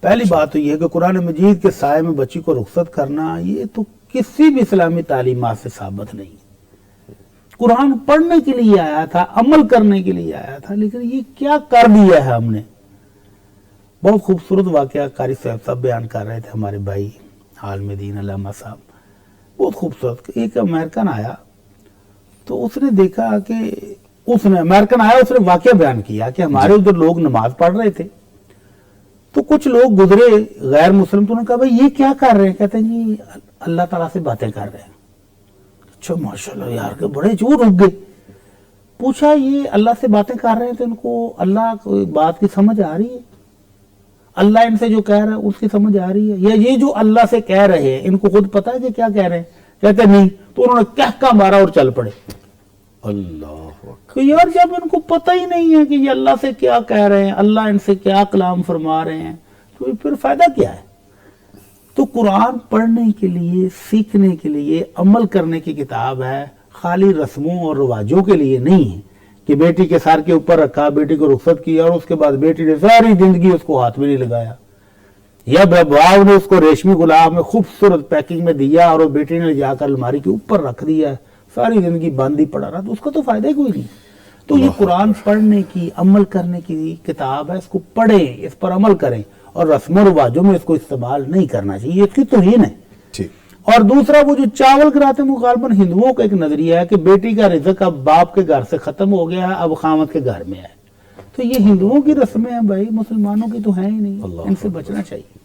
پہلی بات تو یہ ہے کہ قرآن مجید کے سائے میں بچی کو رخصت کرنا یہ تو کسی بھی اسلامی تعلیمات سے ثابت نہیں. قرآن پڑھنے کے لیے آیا تھا، عمل کرنے کے لیے آیا تھا، لیکن یہ کیا کر دیا ہے ہم نے. بہت خوبصورت واقعہ قاری صاحب بیان کر رہے تھے، ہمارے بھائی عالم دین علامہ صاحب، بہت خوبصورت. ایک امریکن آیا تو اس نے دیکھا کہ اس نے واقعہ بیان کیا کہ ہمارے ادھر لوگ نماز پڑھ رہے تھے تو کچھ لوگ گزرے غیر مسلم، تو انہوں نے کہا بھائی یہ کیا کر رہے ہیں؟ کہتے ہیں جی اللہ تعالیٰ سے باتیں کر رہے ہیں. اچھا ماشاءاللہ یار کہ بڑے جو رک گئے. پوچھا یہ اللہ سے باتیں کر رہے ہیں تو ان کو اللہ کو بات کی سمجھ آ رہی ہے؟ اللہ ان سے جو کہہ رہا ہے اس کی سمجھ آ رہی ہے؟ یا یہ جو اللہ سے کہہ رہے ہیں ان کو خود پتا ہے کہ کیا کہہ رہے ہیں؟ کہتے نہیں. تو انہوں نے کہکا مارا اور چل پڑے. اللہ کہ یار جب ان کو پتہ ہی نہیں ہے کہ یہ اللہ سے کیا کہہ رہے ہیں، اللہ ان سے کیا کلام فرما رہے ہیں، تو پھر فائدہ کیا ہے؟ تو قرآن پڑھنے کے لیے، سیکھنے کے لیے، عمل کرنے کی کتاب ہے، خالی رسموں اور رواجوں کے لیے نہیں ہے کہ بیٹی کے سر کے اوپر رکھا، بیٹی کو رخصت کیا اور اس کے بعد بیٹی نے ساری زندگی اس کو ہاتھ میں نہیں لگایا، یا باپ نے اس کو ریشمی گلاب میں خوبصورت پیکنگ میں دیا اور وہ بیٹی نے جا کر الماری کے اوپر رکھ دیا، ساری زندگی بند ہی پڑا رہا، تو اس کا تو فائدہ ہی کوئی نہیں. تو یہ قرآن پڑھنے کی، عمل کرنے کی کتاب ہے، اس کو پڑھیں، اس پر عمل کریں اور رسم و رواجوں میں اس کو استعمال نہیں کرنا چاہیے، اس کی توہین ہے. اور دوسرا وہ جو چاول کراتے ہیں، غالباً ہندوؤں کا ایک نظریہ ہے کہ بیٹی کا رزق اب باپ کے گھر سے ختم ہو گیا ہے، اب خامد کے گھر میں ہے. تو یہ ہندوؤں کی رسمیں ہیں بھائی، مسلمانوں کی تو ہیں ہی نہیں، ان سے بچنا چاہیے.